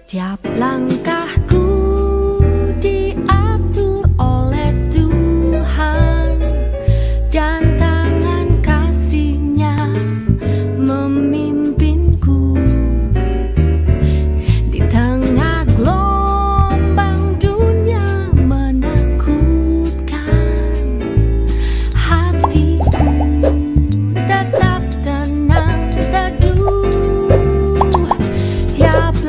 Tiap langkahku diatur oleh Tuhan, dan tangan kasih-Nya memimpinku. Di tengah gelombang dunia menakutkan, hatiku tetap tenang teduh. Tiap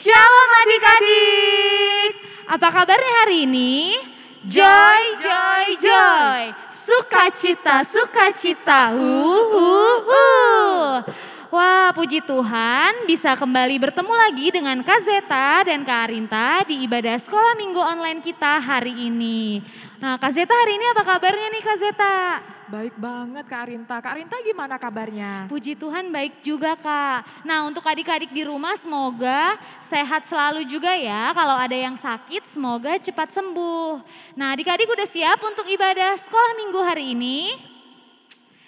Shalom adik-adik, apa kabarnya hari ini? Joy, joy, joy, sukacita, sukacita, Wah, puji Tuhan bisa kembali bertemu lagi dengan Kak Zeta dan Kak Arinta di ibadah sekolah minggu online kita hari ini. Nah, Kak Zeta hari ini apa kabarnya nih Kak Zeta? Baik banget Kak Arinta. Kak Arinta gimana kabarnya? Puji Tuhan baik juga Kak. Nah, untuk adik-adik di rumah semoga sehat selalu juga ya. Kalau ada yang sakit semoga cepat sembuh. Nah, adik-adik udah siap untuk ibadah sekolah minggu hari ini?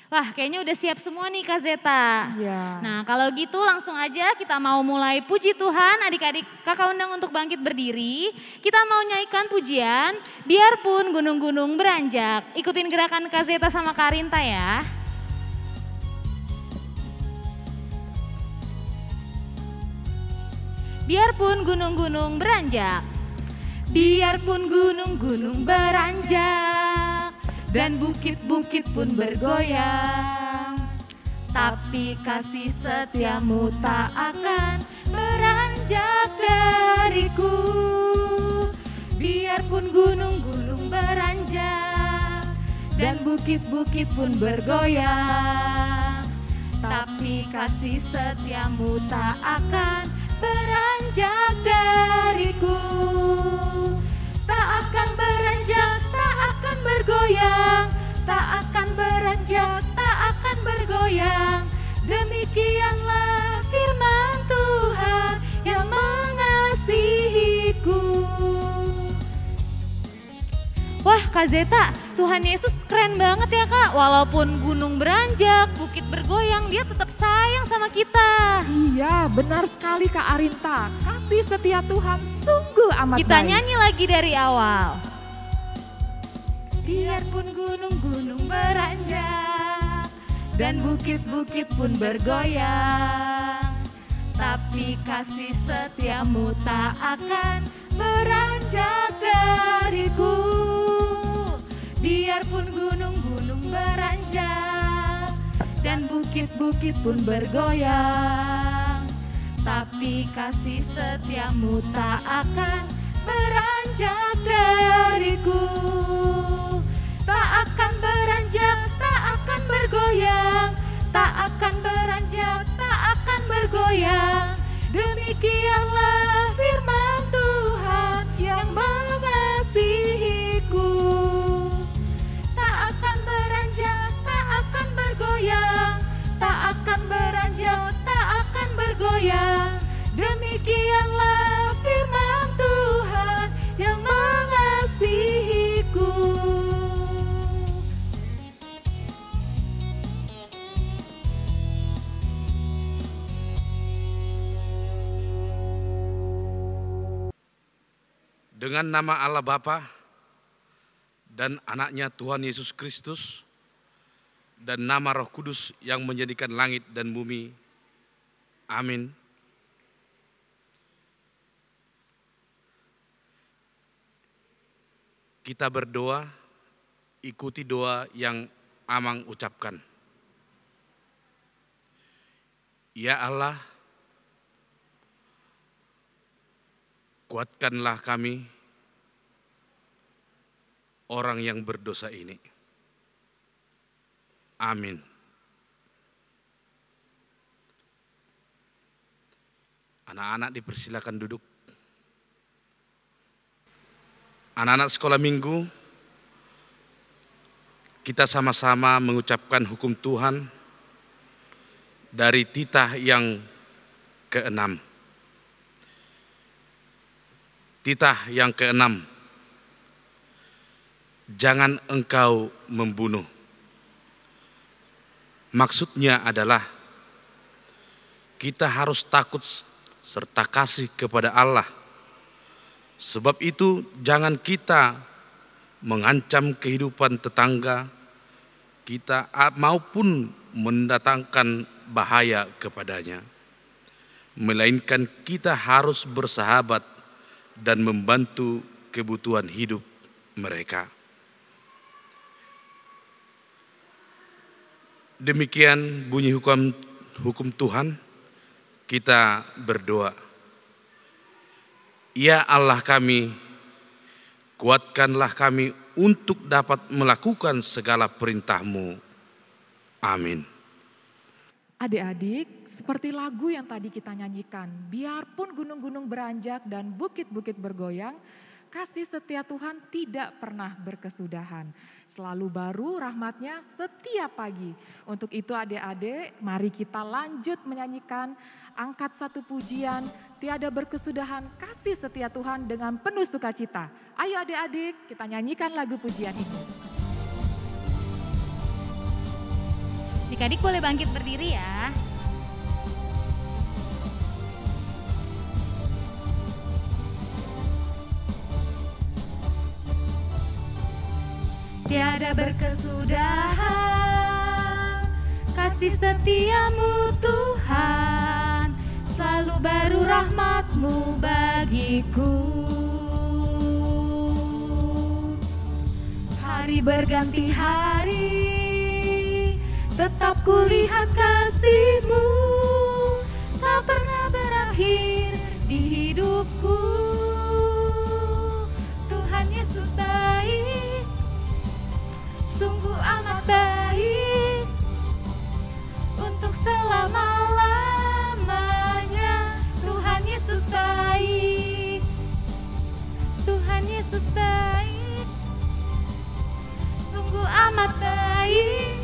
Wah, kayaknya udah siap semua nih Kak Zeta. Iya. Nah, kalau gitu langsung aja kita mau mulai puji Tuhan. Adik-adik kakak undang untuk bangkit berdiri. Kita mau nyanyikan pujian, biarpun gunung-gunung beranjak. Ikutin gerakan Kak Zeta sama Kak Arinta ya. Biarpun gunung-gunung beranjak, biarpun gunung-gunung beranjak, dan bukit-bukit pun bergoyang, tapi kasih setiamu tak akan beranjak dariku. Biarpun gunung-gunung beranjak, dan bukit-bukit pun bergoyang, tapi kasih setiamu tak akan beranjak dariku. Tak akan beranjak, tak akan bergoyang, tak akan beranjak, tak akan bergoyang. Demikianlah firman Tuhan yang mengasihiku. Wah Kak Zeta, Tuhan Yesus keren banget ya Kak. Walaupun gunung beranjak, bukit bergoyang, dia tetap sayang sama kita. Iya, benar sekali Kak Arinta. Kasih setia Tuhan sungguh amat baik. Kita nyanyi lagi dari awal. Biarpun gunung-gunung beranjak, dan bukit-bukit pun bergoyang, tapi kasih setiamu tak akan beranjak dariku. Biarpun gunung-gunung beranjak, dan bukit-bukit pun bergoyang, tapi kasih setiamu tak akan beranjak dariku. Tak akan beranjak, tak akan bergoyang, tak akan beranjak, tak akan bergoyang. Demikianlah firman Tuhan yang mengasihiku. Tak akan beranjak, tak akan bergoyang, tak akan beranjak, tak akan bergoyang. Demikianlah firman Tuhan yang mengasihiku. Dengan nama Allah Bapa dan anaknya Tuhan Yesus Kristus dan nama Roh Kudus yang menjadikan langit dan bumi. Amin. Kita berdoa, ikuti doa yang Amang ucapkan. Ya Allah, kuatkanlah kami, orang yang berdosa ini. Amin. Anak-anak dipersilakan duduk. Anak-anak sekolah minggu, kita sama-sama mengucapkan hukum Tuhan dari titah yang ke-6. Titah yang ke-6, jangan engkau membunuh. Maksudnya adalah kita harus takut serta kasih kepada Allah. Sebab itu jangan kita mengancam kehidupan tetangga kita maupun mendatangkan bahaya kepadanya. Melainkan kita harus bersahabat dan membantu kebutuhan hidup mereka. Demikian bunyi hukum Tuhan. Kita berdoa. Ya Allah kami, kuatkanlah kami untuk dapat melakukan segala perintah-Mu. Amin. Adik-adik, seperti lagu yang tadi kita nyanyikan, biarpun gunung-gunung beranjak dan bukit-bukit bergoyang, kasih setia Tuhan tidak pernah berkesudahan. Selalu baru rahmat-Nya setiap pagi. Untuk itu adik-adik, mari kita lanjut menyanyikan angkat satu pujian, tiada berkesudahan kasih setia Tuhan dengan penuh sukacita. Ayo adik-adik, kita nyanyikan lagu pujian ini. Adik-adik boleh bangkit berdiri ya. Tiada berkesudahan kasih setiamu Tuhan, selalu baru rahmat-Mu bagiku. Hari berganti hari, tetap kulihat kasih-Mu, tak pernah berakhir di hidupku. Tuhan Yesus baik, sungguh amat baik, untuk selama-lamanya. Tuhan Yesus baik, Tuhan Yesus baik, sungguh amat baik,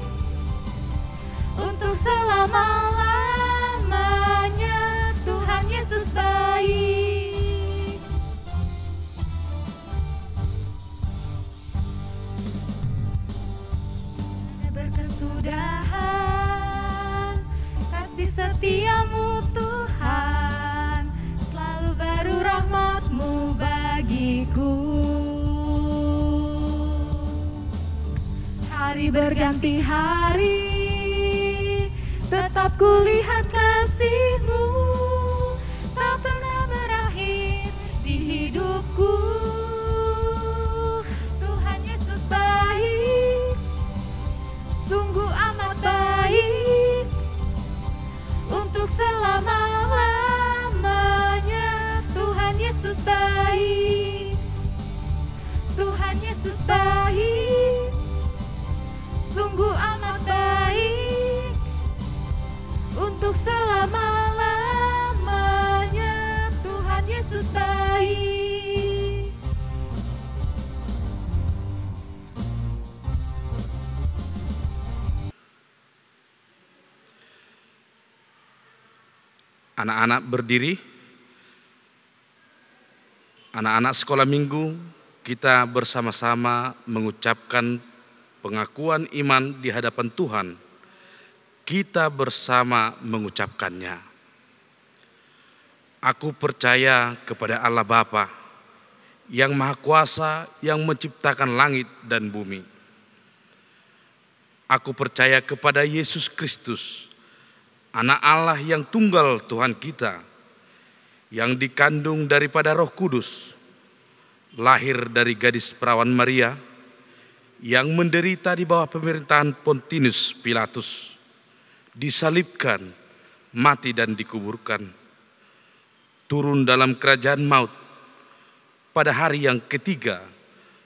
untuk selama-lamanya. Tuhan Yesus baik. Berkesudahan kasih setiamu Tuhan, selalu baru rahmat-Mu bagiku. Hari berganti hari, tetap kulihat kasih-Mu, tak pernah berakhir di hidupku. Tuhan Yesus baik, sungguh amat baik, untuk selama-lamanya. Tuhan Yesus baik, Tuhan Yesus baik, sungguh amat baik, untuk selama-lamanya. Tuhan Yesus baik. Anak-anak berdiri. Anak-anak sekolah minggu, kita bersama-sama mengucapkan pengakuan iman di hadapan Tuhan. Kita bersama mengucapkannya. Aku percaya kepada Allah Bapa, yang Maha Kuasa, yang menciptakan langit dan bumi. Aku percaya kepada Yesus Kristus, Anak Allah yang tunggal Tuhan kita, yang dikandung daripada Roh Kudus, lahir dari gadis perawan Maria, yang menderita di bawah pemerintahan Pontius Pilatus, disalibkan, mati dan dikuburkan, turun dalam kerajaan maut, pada hari yang ketiga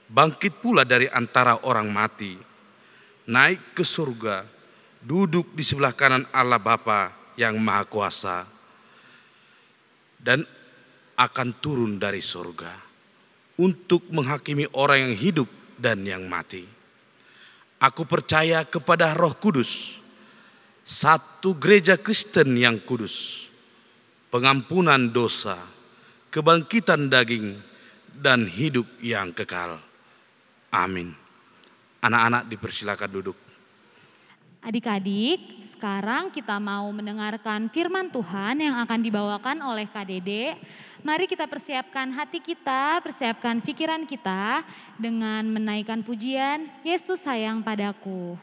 bangkit pula dari antara orang mati, naik ke surga, duduk di sebelah kanan Allah Bapa yang Maha Kuasa, dan akan turun dari surga untuk menghakimi orang yang hidup dan yang mati. Aku percaya kepada Roh Kudus, satu gereja Kristen yang kudus, pengampunan dosa, kebangkitan daging, dan hidup yang kekal. Amin. Anak-anak dipersilakan duduk. Adik-adik, sekarang kita mau mendengarkan firman Tuhan yang akan dibawakan oleh Kak Dede. Mari kita persiapkan hati kita, persiapkan pikiran kita dengan menaikkan pujian, Yesus sayang padaku.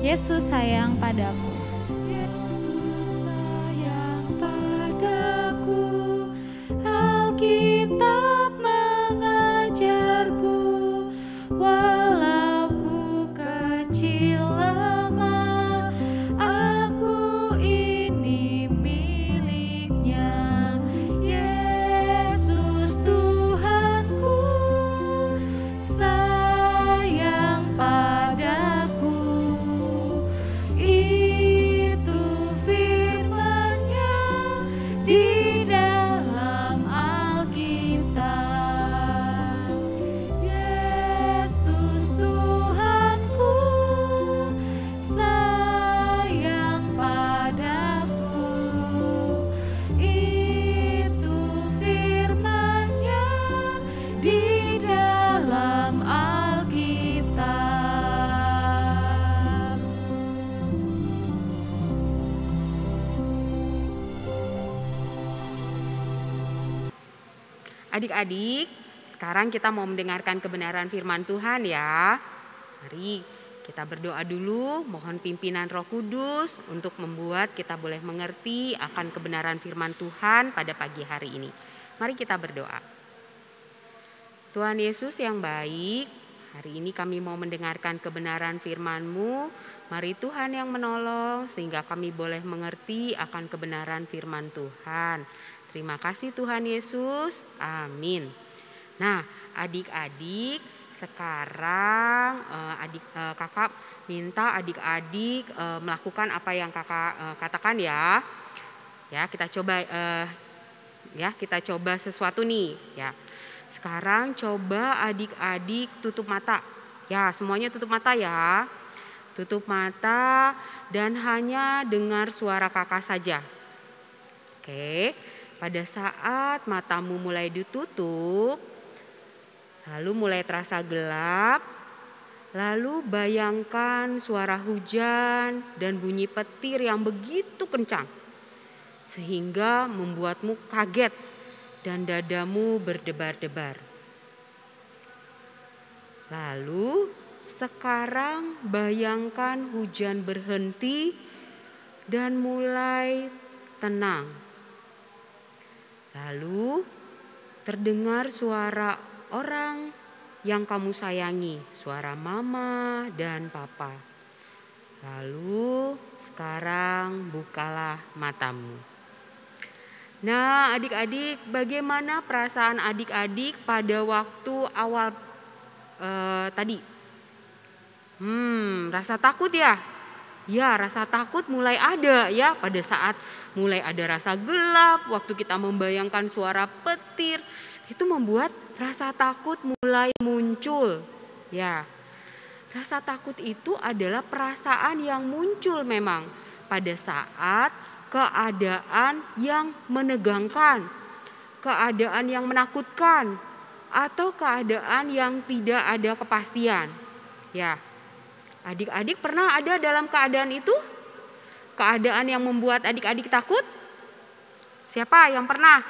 Yesus sayang padaku. Yesus sayang padaku, Alkitab mengajarku, walau ku kecil lemah, aku ini miliknya. Yesus Tuhanku, sayang padaku. Itu firman-Nya di dalam Alkitab. Yesus Tuhanku, sayang padaku. Itu firman-Nya di dalam Alkitab. Adik-adik, sekarang kita mau mendengarkan kebenaran firman Tuhan ya. Mari kita berdoa dulu, mohon pimpinan Roh Kudus untuk membuat kita boleh mengerti akan kebenaran firman Tuhan pada pagi hari ini. Mari kita berdoa. Tuhan Yesus yang baik, hari ini kami mau mendengarkan kebenaran firman-Mu. Mari Tuhan yang menolong sehingga kami boleh mengerti akan kebenaran firman Tuhan. Terima kasih Tuhan Yesus, amin. Nah adik-adik, sekarang kakak minta adik-adik melakukan apa yang kakak katakan ya. Ya kita coba sesuatu nih ya. Sekarang coba adik-adik tutup mata. Ya semuanya tutup mata ya. Tutup mata dan hanya dengar suara kakak saja. Oke. Pada saat matamu mulai ditutup, lalu mulai terasa gelap, lalu bayangkan suara hujan dan bunyi petir yang begitu kencang, sehingga membuatmu kaget dan dadamu berdebar-debar. Lalu sekarang bayangkan hujan berhenti dan mulai tenang. Lalu terdengar suara orang yang kamu sayangi, suara mama dan papa. Lalu sekarang bukalah matamu. Nah adik-adik, bagaimana perasaan adik-adik pada waktu awal tadi? Rasa takut ya? Ya rasa takut mulai ada ya pada saat mulai ada rasa gelap, waktu kita membayangkan suara petir, itu membuat rasa takut mulai muncul. Ya, rasa takut itu adalah perasaan yang muncul memang pada saat keadaan yang menegangkan, keadaan yang menakutkan, atau keadaan yang tidak ada kepastian. Ya, adik-adik pernah ada dalam keadaan itu? Keadaan yang membuat adik-adik takut? Siapa yang pernah?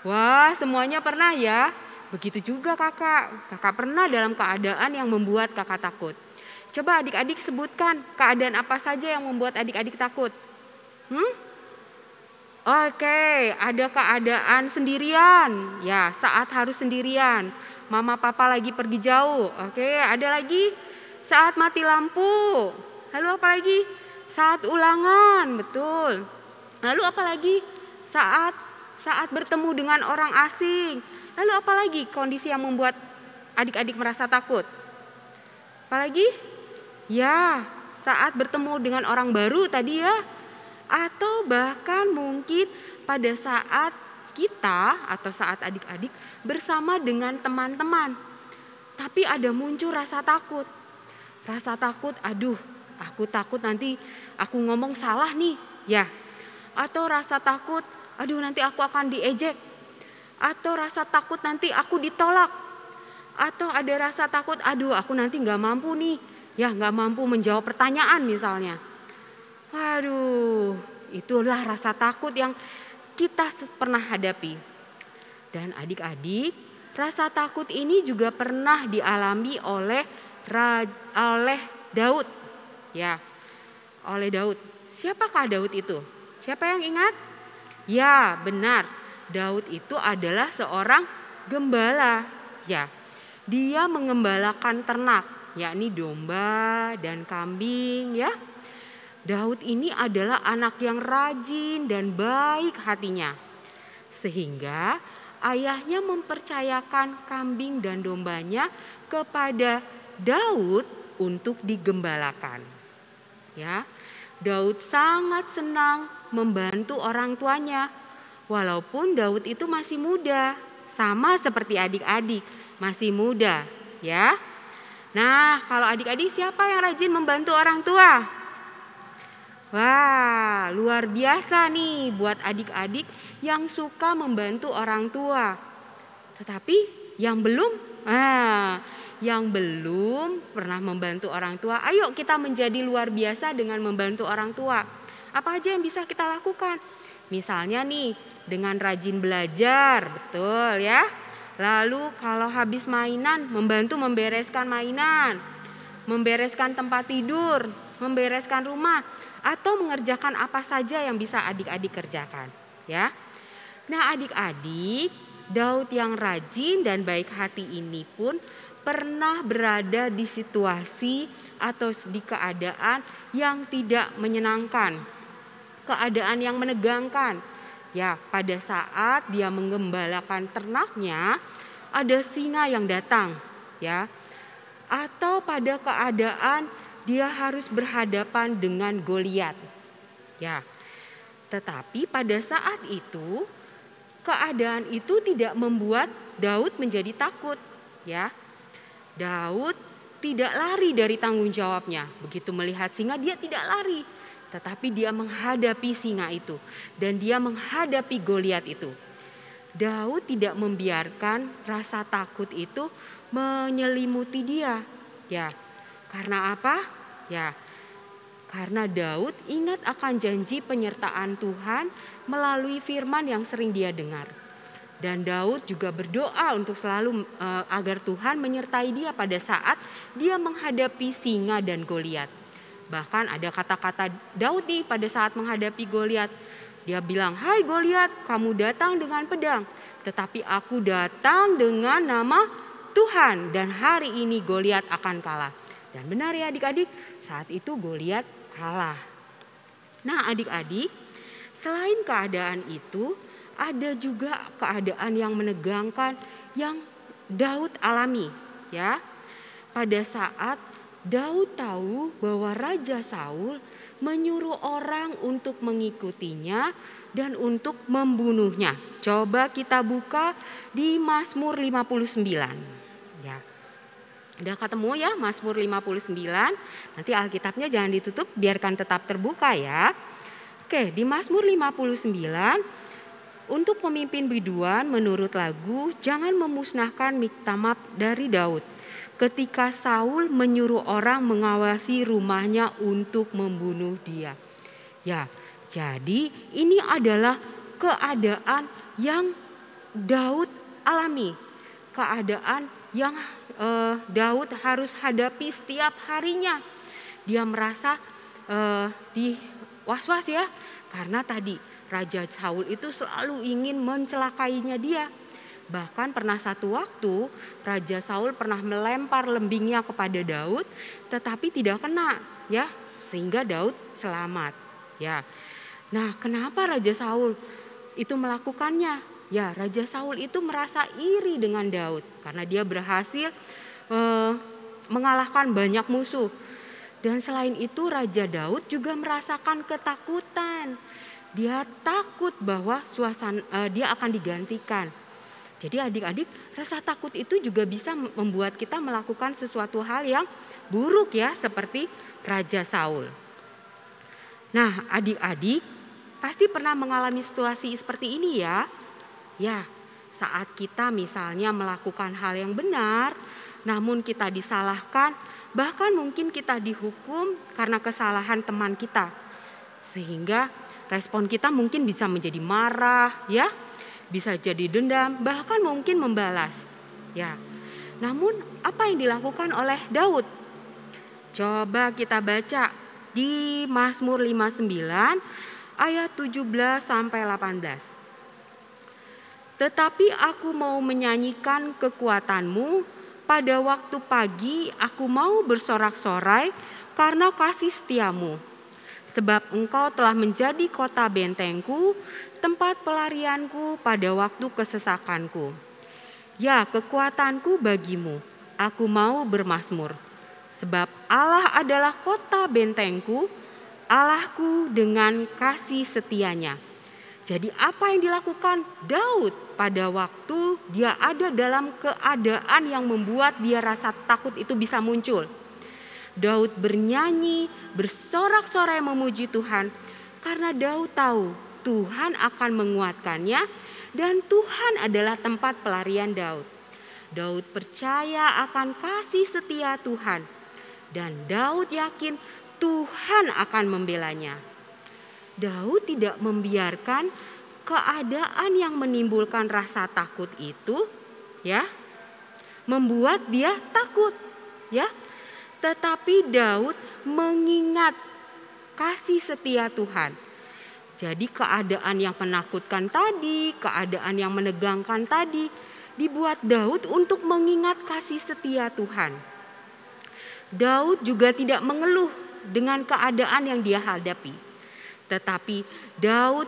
Wah, semuanya pernah ya. Begitu juga kakak. Kakak pernah dalam keadaan yang membuat kakak takut. Coba adik-adik sebutkan keadaan apa saja yang membuat adik-adik takut. Oke, ada keadaan sendirian. Ya, saat harus sendirian. Mama papa lagi pergi jauh. Oke, ada lagi saat mati lampu. Lalu apa lagi? Saat ulangan, betul. Lalu apa lagi? Saat bertemu dengan orang asing. Lalu apa lagi kondisi yang membuat adik-adik merasa takut? Apalagi? Ya, saat bertemu dengan orang baru tadi ya. Atau bahkan mungkin pada saat kita atau saat adik-adik bersama dengan teman-teman. Tapi ada muncul rasa takut. Rasa takut, aduh, aku takut nanti aku ngomong salah nih, ya. Atau rasa takut, aduh nanti aku akan diejek. Atau rasa takut nanti aku ditolak. Atau ada rasa takut, aduh aku nanti nggak mampu nih, ya nggak mampu menjawab pertanyaan misalnya. Waduh, itulah rasa takut yang kita pernah hadapi. Dan adik-adik, rasa takut ini juga pernah dialami oleh Daud. Ya, oleh Daud. Siapakah Daud itu? Siapa yang ingat? Ya, benar. Daud itu adalah seorang gembala. Ya, dia mengembalakan ternak, yakni domba dan kambing, ya. Daud ini adalah anak yang rajin dan baik hatinya. Sehingga ayahnya mempercayakan kambing dan dombanya kepada Daud untuk digembalakan. Ya, Daud sangat senang membantu orang tuanya. Walaupun Daud itu masih muda, sama seperti adik-adik, masih muda, ya. Nah, kalau adik-adik siapa yang rajin membantu orang tua? Wah, luar biasa nih buat adik-adik yang suka membantu orang tua. Tetapi yang belum pernah membantu orang tua, ayo kita menjadi luar biasa dengan membantu orang tua. Apa aja yang bisa kita lakukan? Misalnya nih, dengan rajin belajar, betul ya. Lalu kalau habis mainan, membantu membereskan mainan, membereskan tempat tidur, membereskan rumah, atau mengerjakan apa saja yang bisa adik-adik kerjakan, ya. Nah, adik-adik, Daud yang rajin dan baik hati ini pun pernah berada di situasi atau di keadaan yang tidak menyenangkan, keadaan yang menegangkan. Ya, pada saat dia mengembalakan ternaknya, ada singa yang datang, ya. Atau pada keadaan dia harus berhadapan dengan Goliat. Ya. Tetapi pada saat itu keadaan itu tidak membuat Daud menjadi takut, ya. Daud tidak lari dari tanggung jawabnya. Begitu melihat singa dia tidak lari, tetapi dia menghadapi singa itu dan dia menghadapi Goliat itu. Daud tidak membiarkan rasa takut itu menyelimuti dia. Ya. Karena apa? Ya, karena Daud ingat akan janji penyertaan Tuhan melalui firman yang sering dia dengar. Dan Daud juga berdoa untuk selalu agar Tuhan menyertai dia pada saat dia menghadapi singa dan Goliat. Bahkan ada kata-kata Daud nih pada saat menghadapi Goliat. Dia bilang, "Hai Goliat, kamu datang dengan pedang, tetapi aku datang dengan nama Tuhan dan hari ini Goliat akan kalah." Dan benar ya adik-adik, saat itu Goliat kalah. Nah adik-adik, selain keadaan itu, ada juga keadaan yang menegangkan yang Daud alami, ya. Pada saat Daud tahu bahwa Raja Saul menyuruh orang untuk mengikutinya dan untuk membunuhnya. Coba kita buka di Mazmur 59, ya. Udah ketemu ya Mazmur 59, nanti Alkitabnya jangan ditutup, biarkan tetap terbuka ya. Oke, di Mazmur 59, untuk pemimpin biduan menurut lagu, jangan memusnahkan Miktamap dari Daud. Ketika Saul menyuruh orang mengawasi rumahnya untuk membunuh dia. Ya, jadi ini adalah keadaan yang Daud alami. Keadaan yang Daud harus hadapi setiap harinya. Dia merasa was-was ya, karena tadi Raja Saul itu selalu ingin mencelakainya dia. Bahkan pernah satu waktu Raja Saul pernah melempar lembingnya kepada Daud, tetapi tidak kena, ya, sehingga Daud selamat. Ya, nah kenapa Raja Saul itu melakukannya? Ya, Raja Saul itu merasa iri dengan Daud karena dia berhasil mengalahkan banyak musuh. Dan selain itu Raja Daud juga merasakan ketakutan. Dia takut bahwa dia akan digantikan. Jadi adik-adik, rasa takut itu juga bisa membuat kita melakukan sesuatu hal yang buruk ya, seperti Raja Saul. Nah, adik-adik pasti pernah mengalami situasi seperti ini ya. Ya, saat kita misalnya melakukan hal yang benar, namun kita disalahkan, bahkan mungkin kita dihukum karena kesalahan teman kita. Sehingga respon kita mungkin bisa menjadi marah ya, bisa jadi dendam, bahkan mungkin membalas. Ya. Namun apa yang dilakukan oleh Daud? Coba kita baca di Mazmur 59 ayat 17 sampai 18. Tetapi aku mau menyanyikan kekuatanmu, pada waktu pagi aku mau bersorak-sorai karena kasih setiamu. Sebab engkau telah menjadi kota bentengku, tempat pelarianku pada waktu kesesakanku. Ya, kekuatanku bagimu, aku mau bermazmur. Sebab Allah adalah kota bentengku, Allahku dengan kasih setianya. Jadi apa yang dilakukan Daud pada waktu dia ada dalam keadaan yang membuat dia rasa takut itu bisa muncul. Daud bernyanyi, bersorak-sorai memuji Tuhan karena Daud tahu Tuhan akan menguatkannya dan Tuhan adalah tempat pelarian Daud. Daud percaya akan kasih setia Tuhan dan Daud yakin Tuhan akan membelanya. Daud tidak membiarkan keadaan yang menimbulkan rasa takut itu ya membuat dia takut ya. Tetapi Daud mengingat kasih setia Tuhan. Jadi keadaan yang menakutkan tadi, keadaan yang menegangkan tadi dibuat Daud untuk mengingat kasih setia Tuhan. Daud juga tidak mengeluh dengan keadaan yang dia hadapi. Tetapi Daud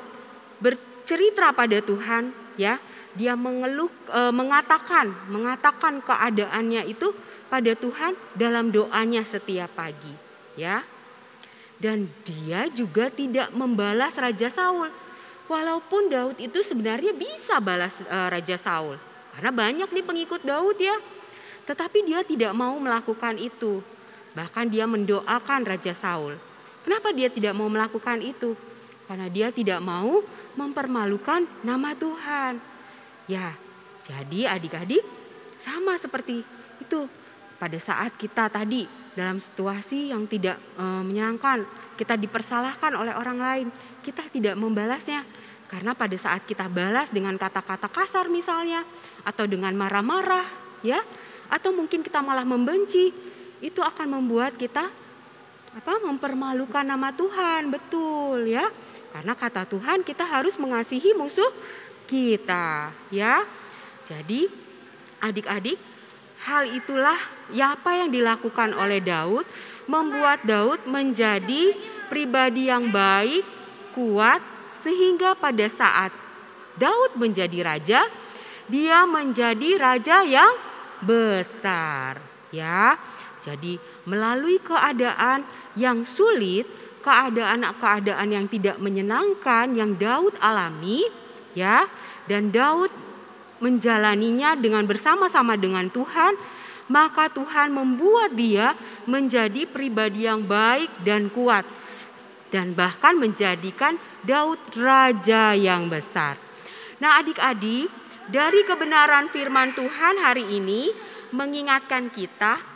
bercerita pada Tuhan ya, dia mengatakan keadaannya itu pada Tuhan dalam doanya setiap pagi ya. Dan dia juga tidak membalas Raja Saul. Walaupun Daud itu sebenarnya bisa balas Raja Saul karena banyak nih pengikut Daud ya. Tetapi dia tidak mau melakukan itu. Bahkan dia mendoakan Raja Saul. Kenapa dia tidak mau melakukan itu? Karena dia tidak mau mempermalukan nama Tuhan. Ya, jadi adik-adik sama seperti itu. Pada saat kita tadi dalam situasi yang tidak menyenangkan, kita dipersalahkan oleh orang lain, kita tidak membalasnya. Karena pada saat kita balas dengan kata-kata kasar misalnya, atau dengan marah-marah, ya, atau mungkin kita malah membenci, itu akan membuat kita mempermalukan nama Tuhan, betul ya. Karena kata Tuhan kita harus mengasihi musuh kita, ya. Jadi adik-adik, hal itulah ya apa yang dilakukan oleh Daud, membuat Daud menjadi pribadi yang baik, kuat, sehingga pada saat Daud menjadi raja, dia menjadi raja yang besar, ya. Jadi melalui keadaan yang sulit, keadaan yang tidak menyenangkan yang Daud alami, ya, dan Daud menjalaninya dengan bersama-sama dengan Tuhan, maka Tuhan membuat dia menjadi pribadi yang baik dan kuat, dan bahkan menjadikan Daud raja yang besar. Nah adik-adik, dari kebenaran firman Tuhan hari ini mengingatkan kita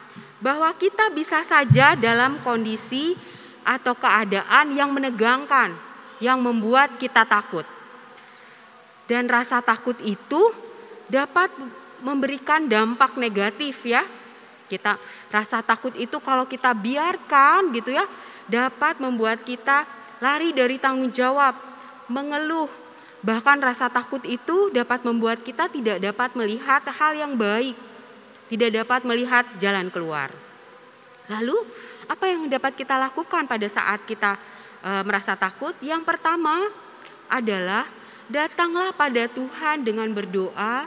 bahwa kita bisa saja dalam kondisi atau keadaan yang menegangkan, yang membuat kita takut. Dan rasa takut itu dapat memberikan dampak negatif ya. Kita rasa takut itu kalau kita biarkan gitu ya, dapat membuat kita lari dari tanggung jawab, mengeluh. Bahkan rasa takut itu dapat membuat kita tidak dapat melihat hal yang baik, tidak dapat melihat jalan keluar. Lalu apa yang dapat kita lakukan pada saat kita merasa takut? Yang pertama adalah datanglah pada Tuhan dengan berdoa,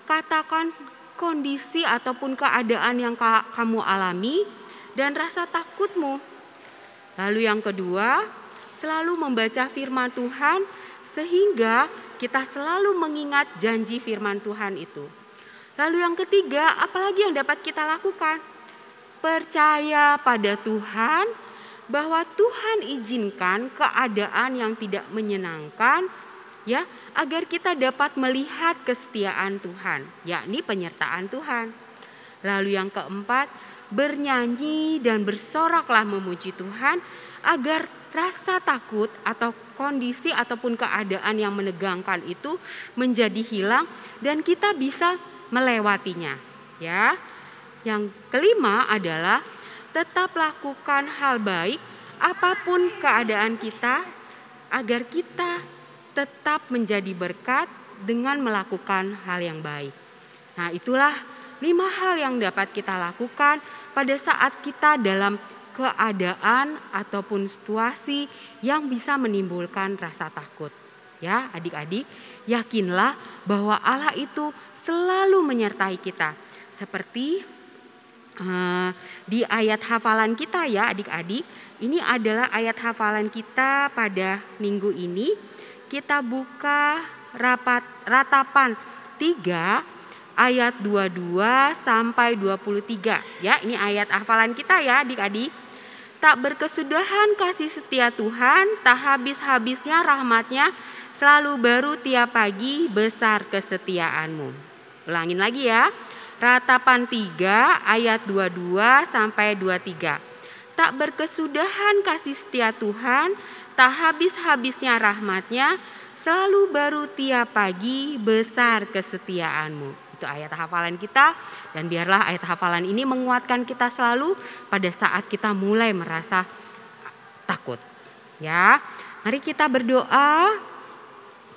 katakan kondisi ataupun keadaan yang kamu alami dan rasa takutmu. Lalu yang kedua, selalu membaca firman Tuhan sehingga kita selalu mengingat janji firman Tuhan itu. Lalu yang ketiga, apalagi yang dapat kita lakukan? Percaya pada Tuhan, bahwa Tuhan izinkan keadaan yang tidak menyenangkan, ya, agar kita dapat melihat kesetiaan Tuhan, yakni penyertaan Tuhan. Lalu yang keempat, bernyanyi dan bersoraklah memuji Tuhan, agar rasa takut atau kondisi ataupun keadaan yang menegangkan itu menjadi hilang dan kita bisa melewatinya, ya. Yang kelima adalah tetap lakukan hal baik apapun keadaan kita, agar kita tetap menjadi berkat dengan melakukan hal yang baik. Nah, itulah 5 hal yang dapat kita lakukan pada saat kita dalam keadaan ataupun situasi yang bisa menimbulkan rasa takut. Ya, adik-adik, yakinlah bahwa Allah itu selalu menyertai kita. Seperti di ayat hafalan kita, ya adik-adik. Ini adalah ayat hafalan kita pada minggu ini. Kita buka Ratapan 3 ayat 22 sampai 23. Ya, ini ayat hafalan kita ya adik-adik. Tak berkesudahan kasih setia Tuhan, tak habis-habisnya rahmatnya, selalu baru tiap pagi, besar kesetiaanmu. Ulangin lagi ya. Ratapan 3 ayat 22 sampai 23. Tak berkesudahan kasih setia Tuhan, tak habis-habisnya rahmatnya, selalu baru tiap pagi, besar kesetiaanmu. Itu ayat hafalan kita, dan biarlah ayat hafalan ini menguatkan kita selalu pada saat kita mulai merasa takut. Ya, mari kita berdoa.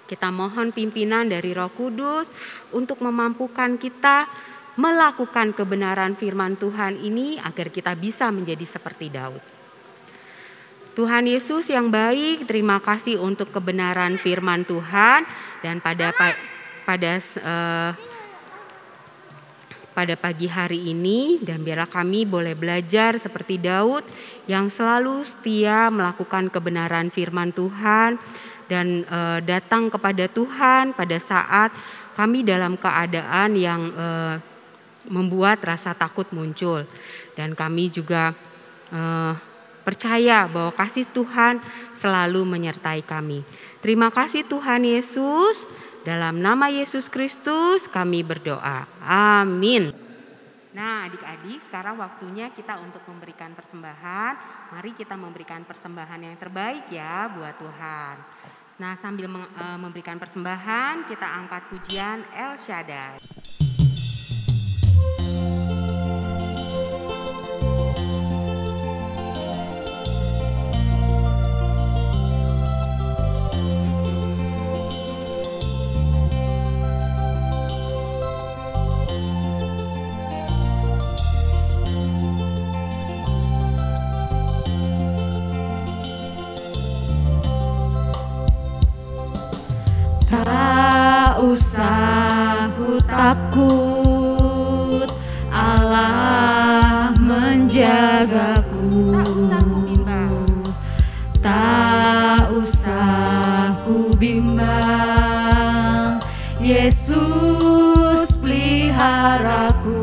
Kita mohon pimpinan dari Roh Kudus untuk memampukan kita melakukan kebenaran firman Tuhan ini agar kita bisa menjadi seperti Daud. Tuhan Yesus yang baik, terima kasih untuk kebenaran firman Tuhan, dan pada pagi hari ini, dan biarlah kami boleh belajar seperti Daud yang selalu setia melakukan kebenaran firman Tuhan dan datang kepada Tuhan pada saat kami dalam keadaan yang membuat rasa takut muncul. Dan kami juga percaya bahwa kasih Tuhan selalu menyertai kami. Terima kasih Tuhan Yesus. Dalam nama Yesus Kristus kami berdoa. Amin. Nah, adik-adik, sekarang waktunya kita untuk memberikan persembahan. Mari kita memberikan persembahan yang terbaik ya buat Tuhan. Nah, sambil memberikan persembahan, kita angkat pujian El Shaddai. Tak usah ku takut, Allah menjagaku. Tak usah ku bimbang, Yesus peliharaku.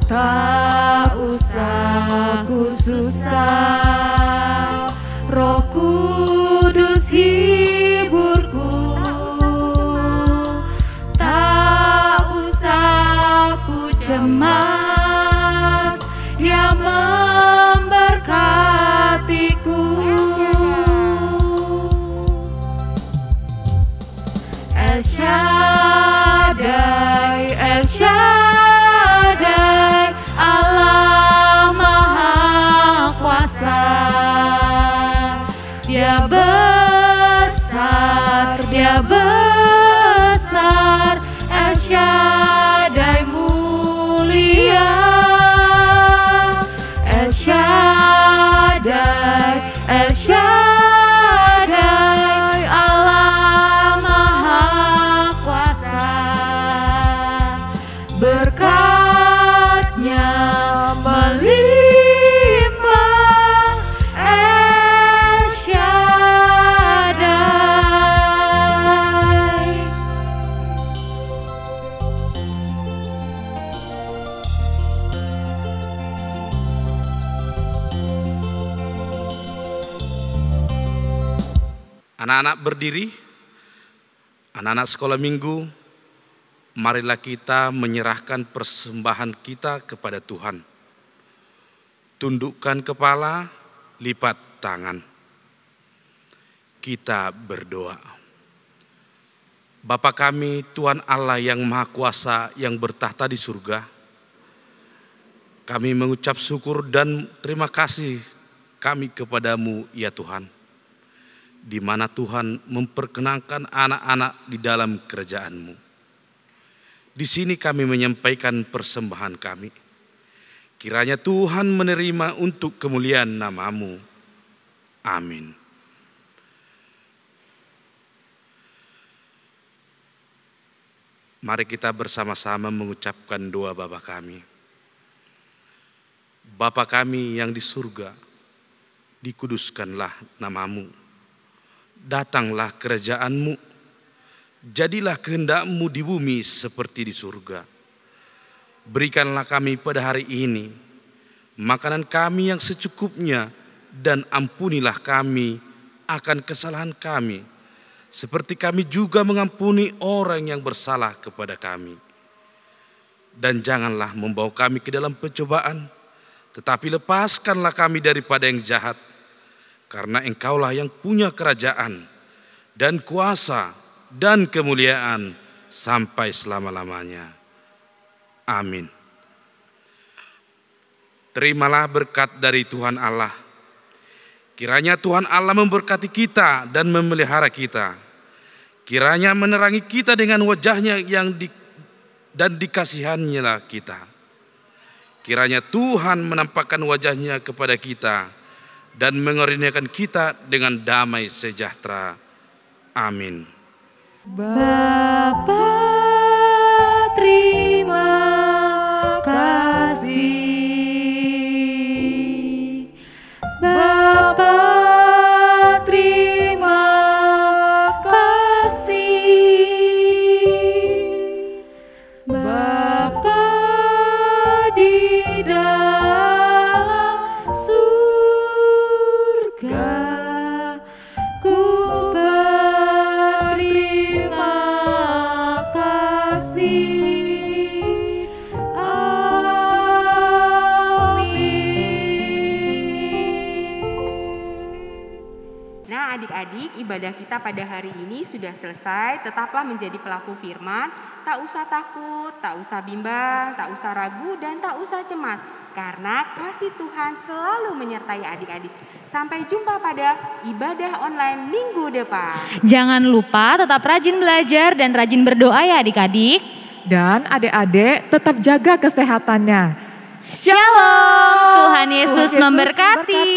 Tak usah ku susah, Roh Kudus hiburku. Tak usah ku cemas, Dia memberkatiku. El Shaddai, El Shaddai, Allah Maha Kuasa. Dia besar, Dia besar, El Shaddai mulia. El Shaddai, El Shaddai, Allah Maha Kuasa. Berkat-Nya melimpah, El Shaddai. Anak-anak berdiri, anak-anak sekolah minggu, marilah kita menyerahkan persembahan kita kepada Tuhan. Tundukkan kepala, lipat tangan. Kita berdoa. Bapa kami, Tuhan Allah yang Maha Kuasa yang bertahta di surga, kami mengucap syukur dan terima kasih kami kepadamu ya Tuhan, di mana Tuhan memperkenankan anak-anak di dalam kerajaan-Mu. Di sini kami menyampaikan persembahan kami. Kiranya Tuhan menerima untuk kemuliaan nama-Mu. Amin. Mari kita bersama-sama mengucapkan doa Bapa kami. Bapa kami yang di surga, dikuduskanlah nama-Mu. Datanglah kerajaan-Mu. Jadilah kehendak-Mu di bumi seperti di surga. Berikanlah kami pada hari ini makanan kami yang secukupnya, dan ampunilah kami akan kesalahan kami, seperti kami juga mengampuni orang yang bersalah kepada kami. Dan janganlah membawa kami ke dalam pencobaan, tetapi lepaskanlah kami daripada yang jahat. Karena Engkaulah yang punya kerajaan dan kuasa dan kemuliaan sampai selama-lamanya. Amin. Terimalah berkat dari Tuhan Allah. Kiranya Tuhan Allah memberkati kita dan memelihara kita. Kiranya menerangi kita dengan wajah-Nya dan dikasihannya kita. Kiranya Tuhan menampakkan wajah-Nya kepada kita dan mengaruniakan kita dengan damai sejahtera. Amin. Bapa, terima kasih. Bapa, terima kasih. Bapa di dalam surga, ku berterima kasih. Nah, adik-adik, ibadah kita pada hari ini sudah selesai. Tetaplah menjadi pelaku firman. Tak usah takut, tak usah bimbang, tak usah ragu, dan tak usah cemas. Karena kasih Tuhan selalu menyertai adik-adik. Sampai jumpa pada ibadah online minggu depan. Jangan lupa tetap rajin belajar dan rajin berdoa ya adik-adik. Dan adik-adik tetap jaga kesehatannya. Shalom, Tuhan Yesus Yesus memberkati.